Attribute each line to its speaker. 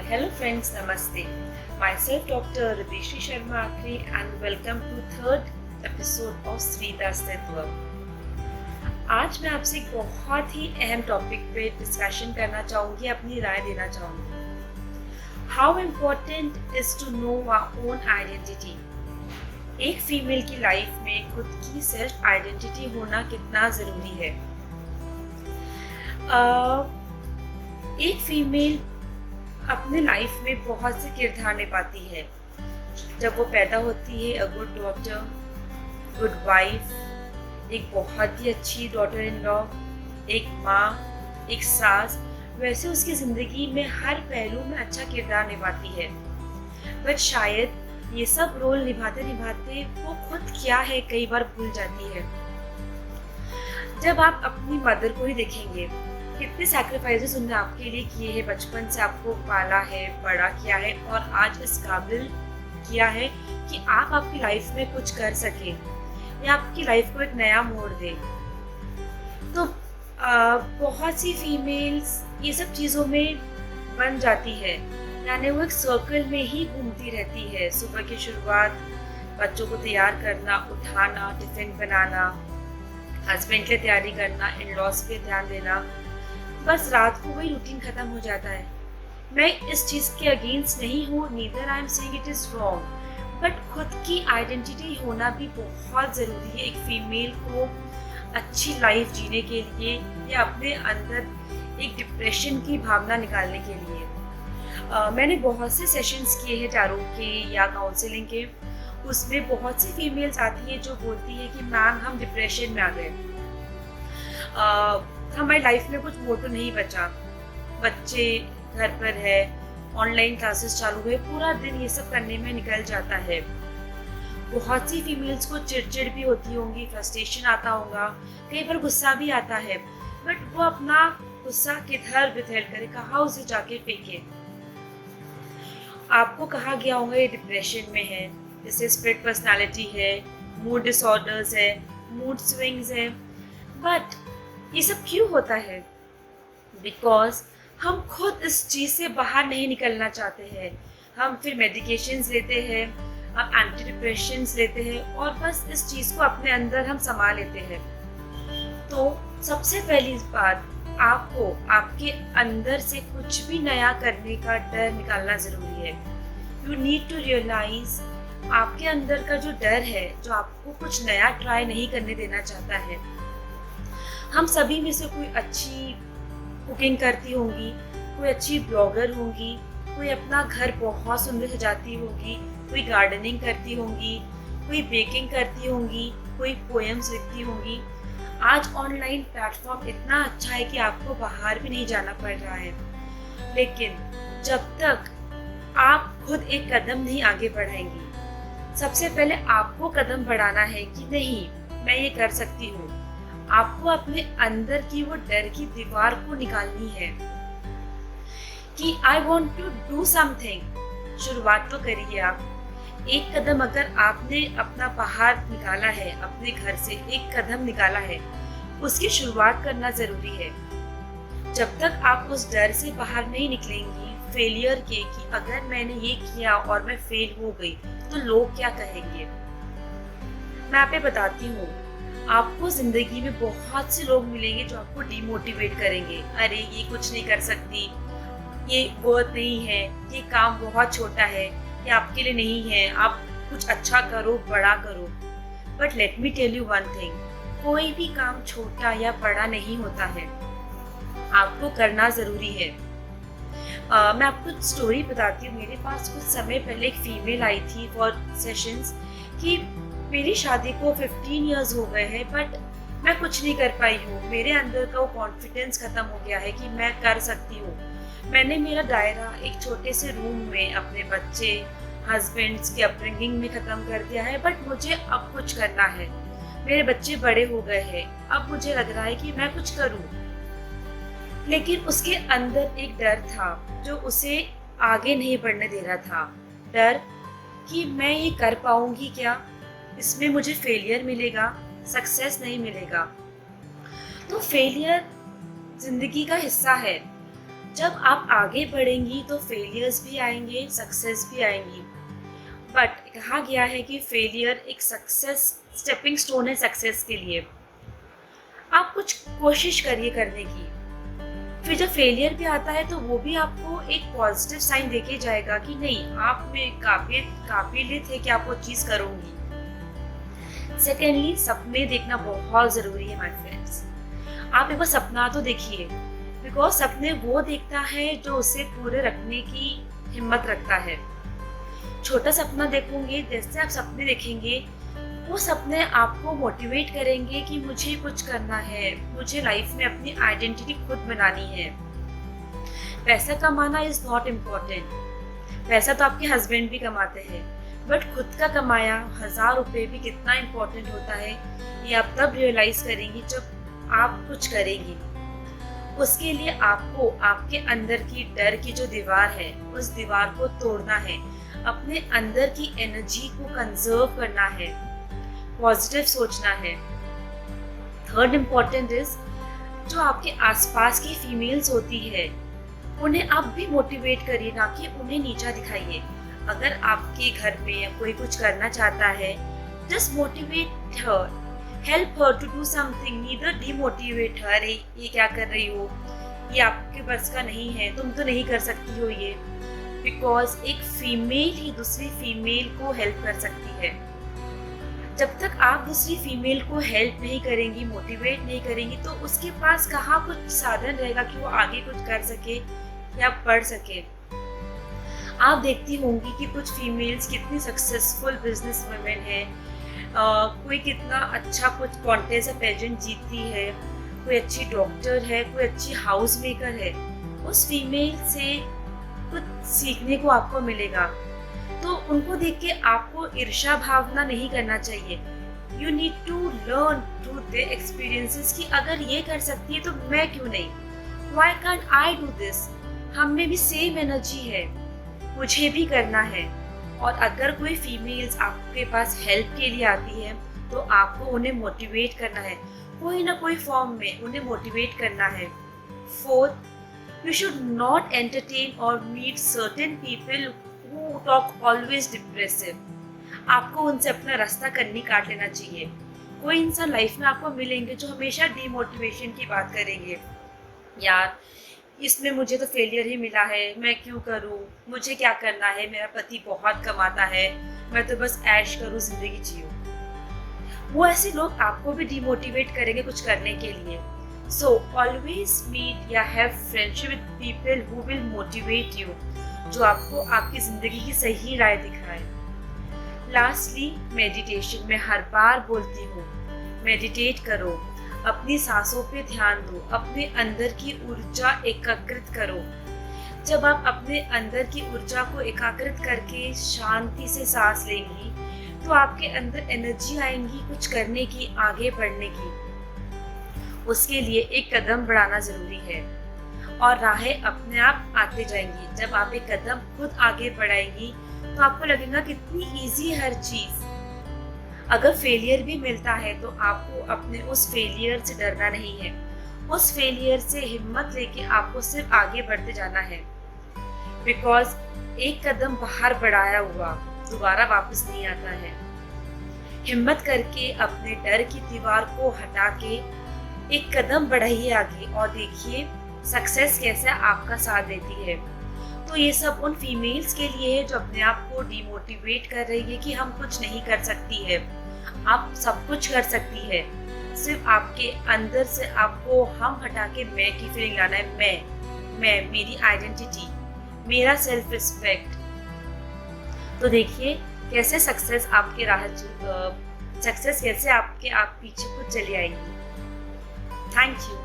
Speaker 1: Hello friends, Namaste. Myself Dr. Rideshi Sharma Akre and welcome to third episode of Sridas Network. आज मैं आपसे एक बहुत ही अहम टॉपिक पे डिस्कशन करना चाहूँगी, अपनी राय देना चाहूँगी। How important is to know our own identity? एक फीमेल की लाइफ में खुद की सेल्फ आइडेंटिटी होना कितना ज़रूरी है। एक फीमेल अपने लाइफ में बहुत से किरदार निभाती है। जब वो पैदा होती है, a good daughter, good wife, एक बहुत ही अच्छी डॉटर इन लॉ, एक माँ, एक सास, वैसे उसकी ज़िंदगी में हर पहलू में अच्छा किरदार निभाती है। बट शायद ये सब रोल निभाते निभाते वो खुद क्या है कई बार भूल जाती है। जब आप अपनी मदर को ही देखेंगे, कितने सैक्रिफाइसेस उन्होंने आपके लिए किए हैं, बचपन से आपको पाला है, बड़ा किया है और आज इस काबिल किया है कि आप आपकी लाइफ में कुछ कर सके या आपकी लाइफ को एक नया मोड़ दे। तो बहुत सी फीमेल्स ये सब चीज़ों में बन जाती है, यानी वो एक सर्कल में ही घूमती रहती है। सुबह की शुरुआत, बच्चों को तैयार करना, उठाना, टिफिन बनाना, हस्बैंड की तैयारी करना, इन लॉज पे ध्यान देना, बस रात को वही रूटीन खत्म हो जाता है। मैं इस चीज़ के अगेंस्ट नहीं हूँ, neither I am saying it is wrong, but खुद की आइडेंटिटी होना भी बहुत ज़रूरी है एक फीमेल को अच्छी लाइफ जीने के लिए या अपने अंदर एक डिप्रेशन की भावना निकालने के लिए। मैंने बहुत से सेशंस किए हैं टैरो के या काउंसलिंग के, उसमें बहुत सी फीमेल्स आती है जो बोलती है कि मैम हम डिप्रेशन में आ गए, हमारी लाइफ में कुछ मोटो नहीं बचा, बच्चे घर पर है, ऑनलाइन क्लासेस चालू है, पूरा दिन ये सब करने में निकल जाता है। बहुत सी फीमेल्स को चिड़चिड़ भी होती होंगी, फ्रस्ट्रेशन आता होगा, कई बार गुस्सा भी आता है, बट वो अपना गुस्सा किधर बिधर करे, कहाँ उसे जाके फेंके। आपको कहा गया होगा ये डिप्रेशन में है, जैसे स्प्लिट पर्सनालिटी है, मूड डिसऑर्डर्स है, मूड स्विंग्स है, बट ये सब क्यों होता है? बिकॉज हम खुद इस चीज़ से बाहर नहीं निकलना चाहते हैं। हम फिर मेडिकेशंस लेते हैं, हम एंटी डिप्रेशंस लेते हैं और बस इस चीज़ को अपने अंदर हम समा लेते हैं। तो सबसे पहली बात, आपको आपके अंदर से कुछ भी नया करने का डर निकालना ज़रूरी है। यू नीड टू रियलाइज आपके अंदर का जो डर है, जो आपको कुछ नया ट्राई नहीं करने देना चाहता है। हम सभी में से कोई अच्छी कुकिंग करती होंगी, कोई अच्छी ब्लॉगर होंगी, कोई अपना घर बहुत सुंदर सजाती होगी, कोई गार्डनिंग करती होंगी, कोई बेकिंग करती होंगी, कोई पोएम्स लिखती होंगी। आज ऑनलाइन प्लेटफॉर्म इतना अच्छा है कि आपको बाहर भी नहीं जाना पड़ रहा है, लेकिन जब तक आप खुद एक कदम नहीं आगे बढ़ाएंगी, सबसे पहले आपको कदम बढ़ाना है कि नहीं मैं ये कर सकती हूँ। आपको अपने अंदर की वो डर की दीवार को निकालनी है कि I want to do something. शुरुआत तो करिए आप। एक कदम अगर आपने अपना बाहर निकाला है, अपने घर से एक कदम निकाला है, उसकी शुरुआत करना जरूरी है। जब तक आप उस डर से बाहर नहीं निकलेंगी फेलियर के कि अगर मैंने ये किया और मैं फेल हो गई तो लोग क्या कहेंगे। मैं आप बताती हूँ, आपको जिंदगी में बहुत से लोग मिलेंगे जो आपको डिमोटिवेट करेंगे। अरे ये कुछ नहीं कर सकती, ये वर्थ नहीं है, ये काम बहुत छोटा है, ये आपके लिए नहीं है, आप कुछ अच्छा करो, बड़ा करो। But let me tell you one thing, कोई भी काम छोटा या बड़ा नहीं होता है, आपको करना ज़रूरी है। मैं आपको स्टोरी बताती हूँ। मेरे पास कुछ समय पहले एक फीमेल आई थी फॉर सेशंस कि मेरी शादी को 15 इयर्स हो गए हैं, बट मैं कुछ नहीं कर पाई हूँ, मेरे अंदर का वो कॉन्फिडेंस ख़त्म हो गया है कि मैं कर सकती हूँ। मैंने मेरा दायरा एक छोटे से रूम में अपने बच्चे, हस्बैंड्स की अपब्रिंगिंग में ख़त्म कर दिया है, बट मुझे अब कुछ करना है। मेरे बच्चे बड़े हो गए हैं, अब मुझे लग रहा है कि मैं कुछ करूँ। लेकिन उसके अंदर एक डर था जो उसे आगे नहीं बढ़ने दे रहा था। डर कि मैं ये कर पाऊंगी क्या, इसमें मुझे फेलियर मिलेगा, सक्सेस नहीं मिलेगा। तो फेलियर जिंदगी का हिस्सा है। जब आप आगे बढ़ेंगी तो फेलियर्स भी आएंगे, सक्सेस भी आएंगी। बट कहा गया है कि फेलियर एक सक्सेस स्टेपिंग स्टोन है सक्सेस के लिए। आप कुछ कोशिश करिए करने की, फिर जब फेलियर भी आता है तो वो भी आपको एक पॉजिटिव साइन देके जाएगा कि नहीं, आप में काबिलियत है कि आप वो चीज़ करूँगी। सेकेंडली, सपने देखना बहुत ज़रूरी है माय फ्रेंड्स। आप एक बार सपना तो देखिए, बिकॉज सपने वो देखता है जो उसे पूरे रखने की हिम्मत रखता है। छोटा सपना देखोगे, जैसे आप सपने देखेंगे वो सपने आपको मोटिवेट करेंगे कि मुझे कुछ करना है, मुझे लाइफ में अपनी आइडेंटिटी खुद बनानी है। पैसा कमाना इज नॉट इम्पोर्टेंट, पैसा तो आपके हस्बैंड भी कमाते हैं, बट खुद का कमाया 1000 रुपये भी कितना इम्पोर्टेंट होता है ये आप तब रियलाइज करेंगी जब आप कुछ करेंगी। उसके लिए आपको आपके अंदर की डर की जो दीवार है उस दीवार को तोड़ना है, अपने अंदर की एनर्जी को कंजर्व करना है, पॉजिटिव सोचना है। थर्ड इम्पोर्टेंट इज, जो आपके आसपास की फीमेल्स होती है उन्हें आप भी मोटिवेट करिए, ना कि उन्हें नीचा दिखाइए। अगर आपके घर में कोई कुछ करना चाहता है, just motivate her, help her to do something, neither demotivate her, अरे ये क्या कर रही हो, ये आपके बस का नहीं है, तुम तो नहीं कर सकती हो ये। बिकॉज एक फीमेल ही दूसरी फीमेल को हेल्प कर सकती है। जब तक आप दूसरी फीमेल को हेल्प नहीं करेंगी, मोटिवेट नहीं करेंगी, तो उसके पास कहाँ कुछ साधन रहेगा कि वो आगे कुछ कर सके या पढ़ सके। आप देखती होंगी कि कुछ फीमेल्स कितनी सक्सेसफुल बिजनेस वुमेन है, कोई कितना अच्छा कुछ कॉन्टेस्ट या पेजेंट जीतती है, कोई अच्छी डॉक्टर है, कोई अच्छी हाउस मेकर है। उस फीमेल से कुछ सीखने को आपको मिलेगा, तो उनको देख के आपको ईर्ष्या भावना नहीं करना चाहिए। You need to learn through their experiences कि अगर ये कर सकती है तो मैं क्यों नहीं, why can't I do this. हम में भी सेम एनर्जी है, मुझे भी करना है। और अगर कोई फीमेल्स आपके पास हेल्प के लिए आती है तो आपको उन्हें मोटिवेट करना है, कोई ना कोई फॉर्म में उन्हें मोटिवेट करना है। Fourth, you should not entertain or meet certain people who talk always depressive. आपको उनसे अपना रास्ता कन्नी काट लेना चाहिए। कोई इंसान लाइफ में आपको मिलेंगे जो हमेशा डिमोटिवेशन की बात करेंगे, यार इसमें मुझे तो फेलियर ही मिला है, मैं क्यों करूँ, मुझे क्या करना है, मेरा पति बहुत कमाता है, मैं तो बस ऐश करूँ, जिंदगी जियो। वो ऐसे लोग आपको भी डिमोटिवेट करेंगे कुछ करने के लिए। So always meet या have friendship with people who will motivate you, जो आपको आपकी जिंदगी की सही राय दिखाए। Lastly, meditation। मैं हर बार बोलती हूँ, मेडिटेट करो, अपनी सांसों पे ध्यान दो, अपने अंदर की ऊर्जा एकाग्रित करो। जब आप अपने अंदर की ऊर्जा को एकाग्रित करके शांति से सांस लेंगी तो आपके अंदर एनर्जी आएंगी कुछ करने की, आगे बढ़ने की। उसके लिए एक कदम बढ़ाना जरूरी है और राहें अपने आप आते जाएंगी। जब आप एक कदम खुद आगे बढ़ाएंगी तो आपको लगेगा कितनी इजी है हर चीज। अगर फेलियर भी मिलता है तो आपको अपने उस फेलियर से डरना नहीं है, उस फेलियर से हिम्मत लेके आपको सिर्फ आगे बढ़ते जाना है। बिकॉज एक कदम बाहर बढ़ाया हुआ दोबारा वापस नहीं आता है। हिम्मत करके अपने डर की दीवार को हटा के एक कदम बढ़ाइए आगे और देखिए सक्सेस कैसे आपका साथ देती है। तो ये सब उन फीमेल्स के लिए है जो अपने आप को डिमोटिवेट कर रही है कि हम कुछ नहीं कर सकती है। आप सब कुछ कर सकती है, सिर्फ आपके अंदर से आपको हम हटा के मैं की फीलिंग लाना है। मैं मेरी आइडेंटिटी, मेरा सेल्फ रिस्पेक्ट। तो देखिए कैसे सक्सेस आपके सक्सेस कैसे आपके आप पीछे खुद चली आएगी। Thank you.